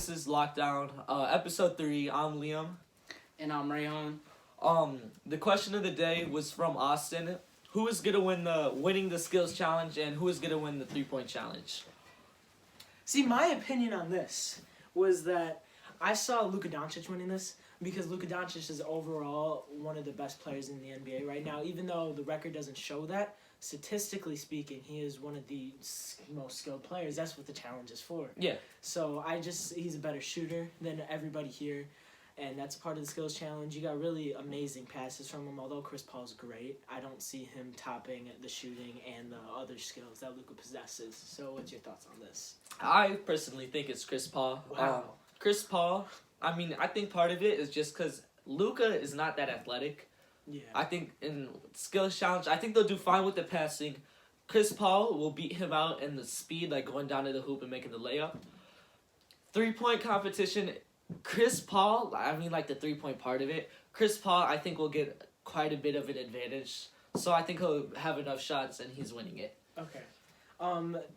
This is Lockdown, episode 3. I'm Liam. And I'm Rayhan. The question of the day was from Austin. Who is gonna win winning the skills challenge, and who is gonna win the 3-point challenge? See, my opinion on this was that I saw Luka Doncic winning this because Luka Doncic is overall one of the best players in the NBA right now. Even though the record doesn't show that, statistically speaking, he is one of the most skilled players. That's what the challenge is for. Yeah. So he's a better shooter than everybody here, and that's part of the skills challenge. You got really amazing passes from him. Although Chris Paul's great, I don't see him topping the shooting and the other skills that Luka possesses. So what's your thoughts on this? I personally think it's Chris Paul. Wow. Chris Paul, I think part of it is just because Luka is not that athletic. Yeah. I think in skills challenge, I think they'll do fine with the passing. Chris Paul will beat him out in the speed, like going down to the hoop and making the layup. 3-point competition, Chris Paul, like the 3-point part of it, Chris Paul, I think will get quite a bit of an advantage. So I think he'll have enough shots and he's winning it. Okay.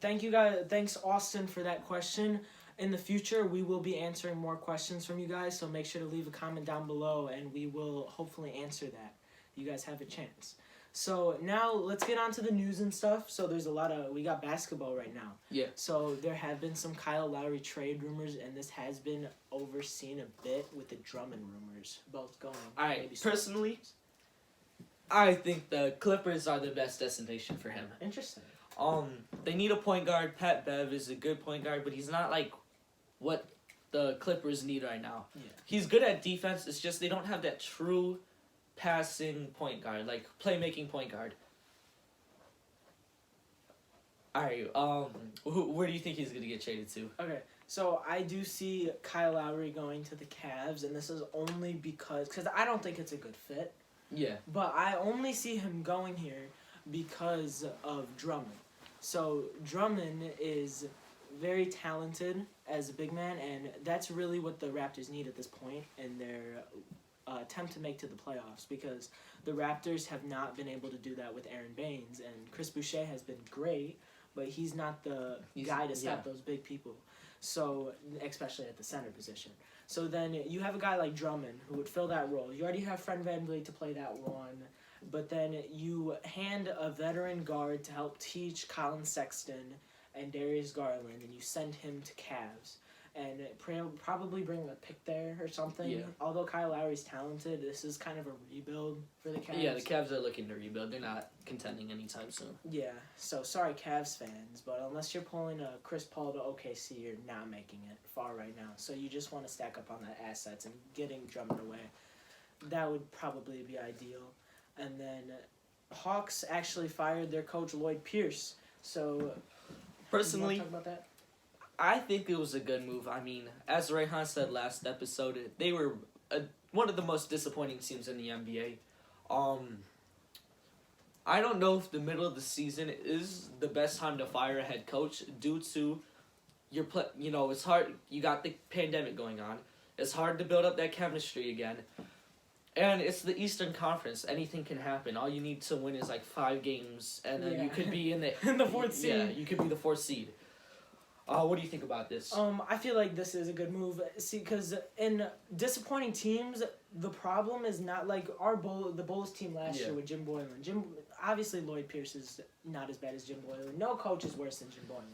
Thank you guys. Thanks, Austin, for that question. In the future, we will be answering more questions from you guys, so make sure to leave a comment down below, and we will hopefully answer that. You guys have a chance. So now let's get on to the news and stuff. So we got basketball right now. Yeah. So there have been some Kyle Lowry trade rumors, and this has been overseen a bit with the Drummond rumors, both going. All right, personally, I think the Clippers are the best destination for him. Interesting. They need a point guard. Pat Bev is a good point guard, but he's not like what the Clippers need right now. Yeah. He's good at defense. It's just they don't have that true passing point guard, like playmaking point guard. All right. Where do you think he's gonna get traded to? Okay, so I do see Kyle Lowry going to the Cavs, and this is only because I don't think it's a good fit. Yeah. But I only see him going here because of Drummond. So Drummond is very talented as a big man, and that's really what the Raptors need at this point in their attempt to make to the playoffs, because the Raptors have not been able to do that with Aaron Baines, and Chris Boucher has been great, but he's not the guy to stop those big people. So, especially at the center position. So then you have a guy like Drummond who would fill that role. You already have Fred VanVleet to play that one, but then you hand a veteran guard to help teach Colin Sexton and Darius Garland, and you send him to Cavs. And probably bring a pick there or something. Yeah. Although Kyle Lowry's talented, this is kind of a rebuild for the Cavs. Yeah, the Cavs are looking to rebuild. They're not contending anytime soon. Yeah, so sorry Cavs fans, but unless you're pulling a Chris Paul to OKC, you're not making it far right now. So you just want to stack up on the assets and getting Drummond away. That would probably be ideal. And then Hawks actually fired their coach Lloyd Pierce. So personally, you want to talk about that? I think it was a good move. As Rayhan said last episode, they were one of the most disappointing teams in the NBA. I don't know if the middle of the season is the best time to fire a head coach due to it's hard. You got the pandemic going on. It's hard to build up that chemistry again. And it's the Eastern Conference. Anything can happen. All you need to win is like 5 games, and then you could be in the 4th seed. Yeah, you could be the 4th seed. What do you think about this? I feel like this is a good move. See, because in disappointing teams, the problem is not like the Bulls team last year with Jim Boylan. Obviously, Lloyd Pierce is not as bad as Jim Boylan. No coach is worse than Jim Boylan.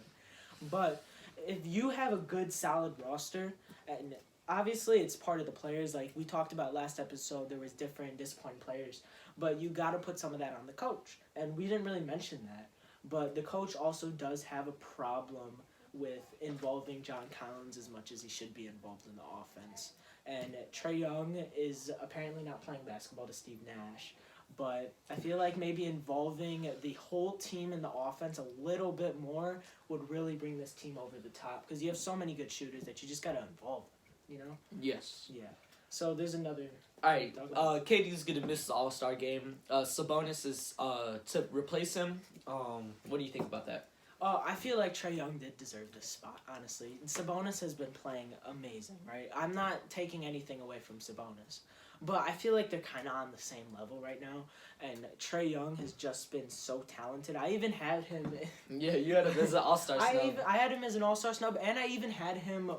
But if you have a good, solid roster, and obviously it's part of the players. Like we talked about last episode, there was different disappointing players. But you got to put some of that on the coach. And we didn't really mention that. But the coach also does have a problem with involving John Collins as much as he should be involved in the offense. And Trey Young is apparently not playing basketball to Steve Nash. But I feel like maybe involving the whole team in the offense a little bit more would really bring this team over the top. Because you have so many good shooters that you just got to involve them, you know? Yes. Yeah. So there's another... Alright, KD's going to miss the All-Star game. Sabonis is to replace him. What do you think about that? I feel like Trey Young did deserve this spot, honestly. Sabonis has been playing amazing, right? I'm not taking anything away from Sabonis. But I feel like they're kind of on the same level right now. And Trey Young has just been so talented. I even had him... Yeah, you had him as an all-star snub. I had him as an all-star snub, and I even had him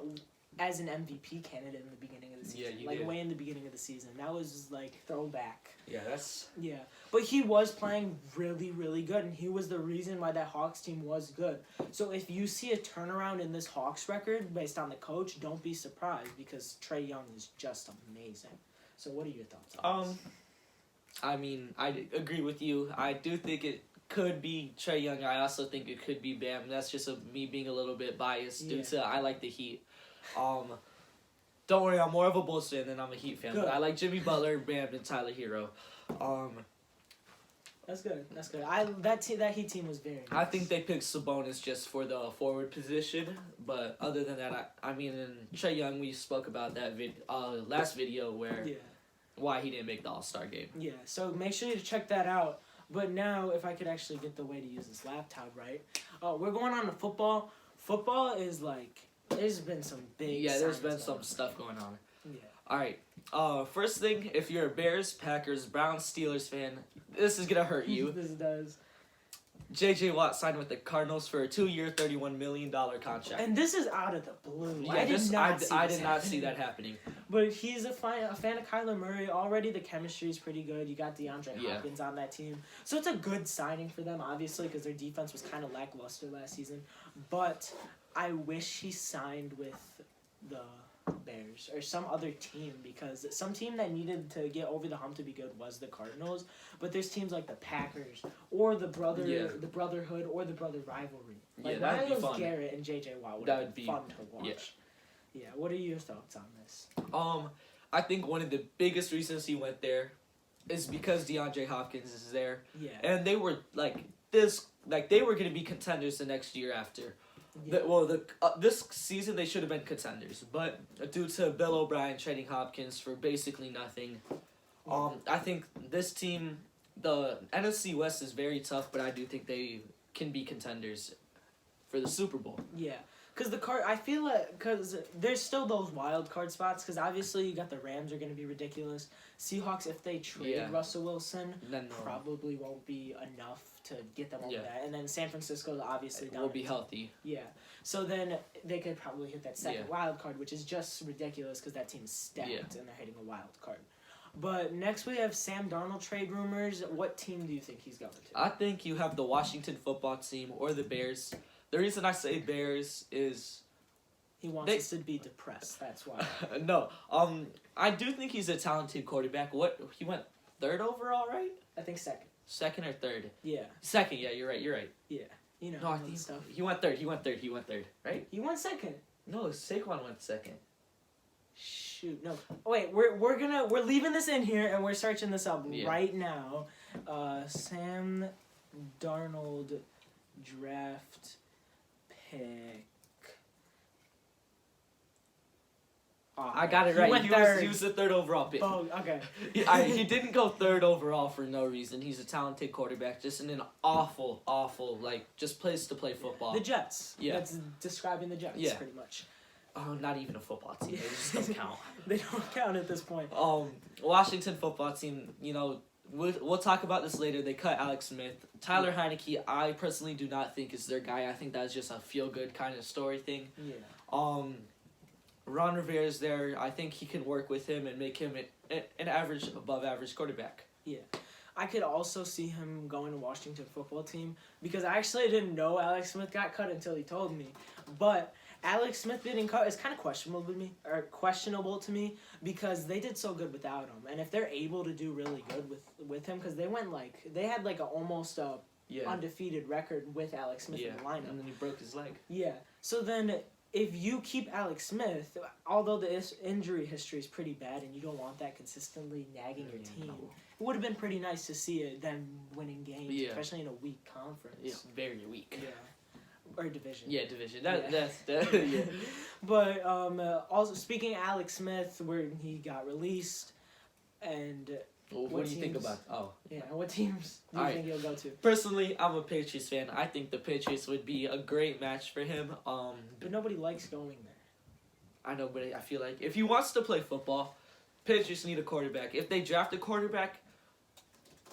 as an MVP candidate in the beginning of the season. Yeah, you like did. way in the beginning of the season. That was like throwback. Yeah, that's... Yeah, but he was playing really, really good, and he was the reason why that Hawks team was good. So if you see a turnaround in this Hawks record based on the coach, don't be surprised because Trey Young is just amazing. So what are your thoughts on this? I mean, I agree with you. I do think it could be Trey Young. I also think it could be Bam. That's just me being a little bit biased due to I like the Heat. Don't worry, I'm more of a Bulls fan than I'm a Heat fan. Good. But I like Jimmy Butler, Bam, and Tyler Hero. That's good. That's good. That Heat team was very nice. I think they picked Sabonis just for the forward position, but other than that, I mean, in Trey Young, we spoke about that last video where why he didn't make the All-Star game. Yeah, so make sure you check that out. But now, if I could actually get the way to use this laptop right, we're going on to football. Football is like, there's been some big there's been signings some stuff going on. Yeah. All right. First thing, if you're a Bears, Packers, Browns, Steelers fan, this is gonna hurt you. This does. J.J. Watt signed with the Cardinals for a 2-year, $31 million contract. And this is out of the blue. Yeah, I did not see that happening. But he's a fan of Kyler Murray. Already the chemistry is pretty good. You got DeAndre Hopkins on that team. So it's a good signing for them, obviously, because their defense was kind of lackluster last season. But I wish he signed with the Bears or some other team, because some team that needed to get over the hump to be good was the Cardinals. But there's teams like the Packers or the Brotherhood or the Brother Rivalry. Like that'd be Myles fun. Garrett and J.J. Watt would be fun to watch. Yeah. What are your thoughts on this? I think one of the biggest reasons he went there is because DeAndre Hopkins is there. Yeah. And they were they were going to be contenders the next year after. Yeah. This season they should have been contenders, but due to Bill O'Brien trading Hopkins for basically nothing, I think this team, the NFC West is very tough, but I do think they can be contenders for the Super Bowl. Yeah. Because I feel like, because there's still those wild card spots, because obviously you got the Rams are going to be ridiculous. Seahawks, if they trade Russell Wilson, then probably won't be enough to get them over that. And then San Francisco obviously will be healthy. Yeah. So then they could probably hit that second wild card, which is just ridiculous because that team is stacked and they're hitting a wild card. But next we have Sam Darnold trade rumors. What team do you think he's going to? I think you have the Washington football team or the Bears. The reason I say Bears is he wants us to be depressed. That's why. No. I do think he's a talented quarterback. He went 3rd overall, right? I think 2nd. 2nd or 3rd? Yeah. 2nd. Yeah, you're right. Yeah. You know. No, I think stuff. he went 3rd. He went 3rd, right? He went 2nd. No, Saquon went 2nd. Shoot, no. Wait, we're leaving this in here and we're searching this up right now. Sam Darnold draft pick. I got it right. He was the 3rd overall pick. Oh, okay. He didn't go 3rd overall for no reason. He's a talented quarterback, just in an awful, just place to play football. The Jets. Yeah. That's describing the Jets, pretty much. Oh, not even a football team. They just don't count. They don't count at this point. Washington football team, we'll talk about this later. They cut Alex Smith. Tyler Heineke, I personally do not think is their guy. I think that's just a feel-good kind of story thing. Yeah. Ron Rivera's there. I think he can work with him and make him an average, above-average quarterback. Yeah. I could also see him going to Washington football team because I actually didn't know Alex Smith got cut until he told me. But Alex Smith getting cut is kind of questionable to me because they did so good without him. And if they're able to do really good with him, because they had like a almost undefeated record with Alex Smith in the lineup. And then he broke his leg. Yeah. So then if you keep Alex Smith, although the injury history is pretty bad and you don't want that consistently nagging your team, it would have been pretty nice to see them winning games, especially in a weak conference. Yeah, very weak. Yeah. Or division. Yeah, division. That's But also speaking of Alex Smith, where he got released, and what do you think about? What teams do you think he'll go to? Personally, I'm a Patriots fan. I think the Patriots would be a great match for him. But nobody likes going there. I know, but I feel like if he wants to play football, Patriots need a quarterback. If they draft a quarterback,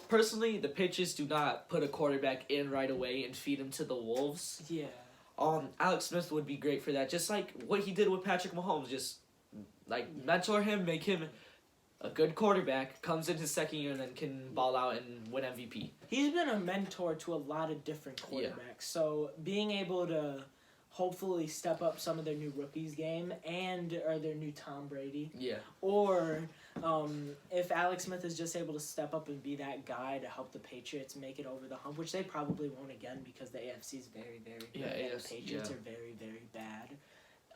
personally, the Patriots do not put a quarterback in right away and feed him to the wolves. Yeah. Alex Smith would be great for that. Just like what he did with Patrick Mahomes. Just, like, mentor him, make him a good quarterback, comes in his second year and then can ball out and win MVP. He's been a mentor to a lot of different quarterbacks. So being able to hopefully step up some of their new rookies game or their new Tom Brady. Yeah. Or if Alex Smith is just able to step up and be that guy to help the Patriots make it over the hump, which they probably won't again because the AFC is very, very good. And the Patriots are very, very bad.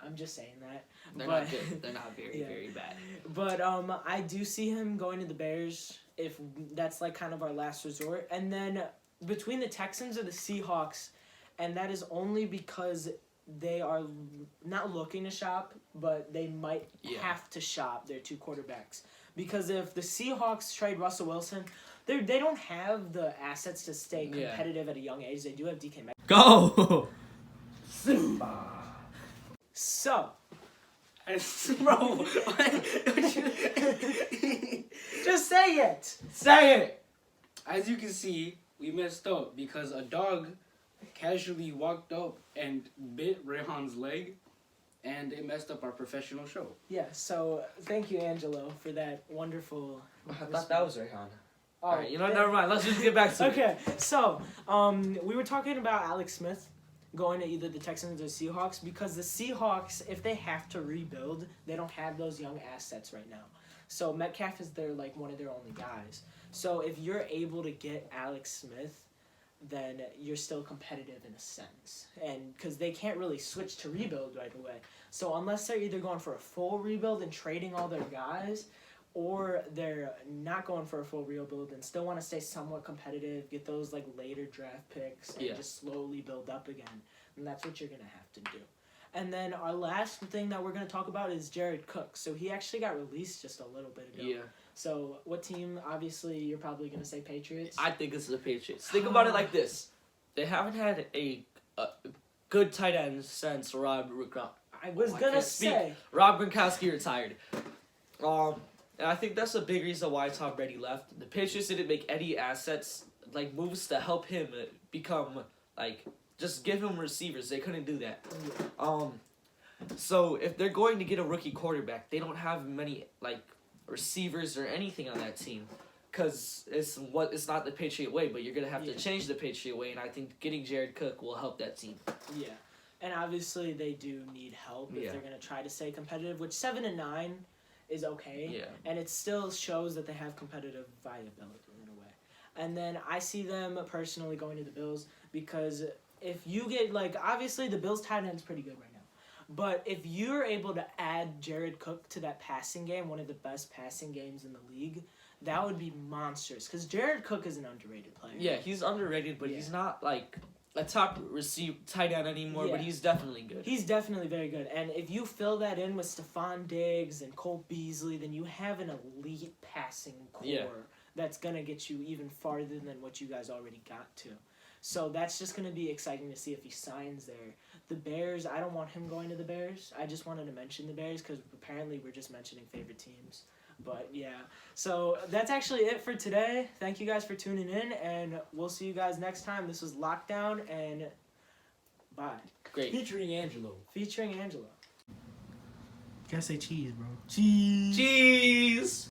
I'm just saying that. They're not good. They're not very, very bad. But I do see him going to the Bears if that's like kind of our last resort. And then between the Texans or the Seahawks, and that is only because they are not looking to shop, but they might have to shop their two quarterbacks. Because if the Seahawks trade Russell Wilson, they don't have the assets to stay competitive at a young age. They do have DK Metcalf. Go! So, Bro, just say it. Say it! as you can see, we messed up because a dog casually walked up and bit Rehan's leg, and it messed up our professional show. Yeah, so thank you, Angelo, for that wonderful... I thought that was Rehan. Oh, Alright, you know what, never mind. Let's just get back to it. Okay, so we were talking about Alex Smith going to either the Texans or Seahawks because the Seahawks, if they have to rebuild, they don't have those young assets right now. So Metcalf is one of their only guys. So if you're able to get Alex Smith, then you're still competitive in a sense. And because they can't really switch to rebuild right away. So unless they're either going for a full rebuild and trading all their guys, or they're not going for a full rebuild and still want to stay somewhat competitive, get those like later draft picks, and just slowly build up again. And that's what you're going to have to do. And then our last thing that we're going to talk about is Jared Cook. So he actually got released just a little bit ago. Yeah. So what team? Obviously, you're probably going to say Patriots. I think it's the Patriots. Think about it like this. They haven't had a good tight end since Rob Gronkowski retired. And I think that's a big reason why Tom Brady left. The Patriots didn't make any assets, like moves to help him become, like, just give him receivers. They couldn't do that. So if they're going to get a rookie quarterback, they don't have many, like, receivers or anything on that team. Because it's not the Patriot way, but you're going to have to change the Patriot way, and I think getting Jared Cook will help that team. Yeah. And obviously they do need help if they're going to try to stay competitive, which 7-9 is okay. Yeah. And it still shows that they have competitive viability in a way. And then I see them personally going to the Bills because if you get, like, obviously the Bills' tight end's pretty good right now. But if you're able to add Jared Cook to that passing game, one of the best passing games in the league, that would be monstrous. Because Jared Cook is an underrated player. Yeah, he's underrated, but he's not, like, a top tight end anymore, but he's definitely good. He's definitely very good. And if you fill that in with Stephon Diggs and Cole Beasley, then you have an elite passing core that's going to get you even farther than what you guys already got to. So that's just going to be exciting to see if he signs there. The Bears, I don't want him going to the Bears. I just wanted to mention the Bears because apparently we're just mentioning favorite teams. But, yeah. So, that's actually it for today. Thank you guys for tuning in, and we'll see you guys next time. This was Lockdown, and bye. Great. Featuring Angelo. Featuring Angelo. You gotta say cheese, bro. Cheese!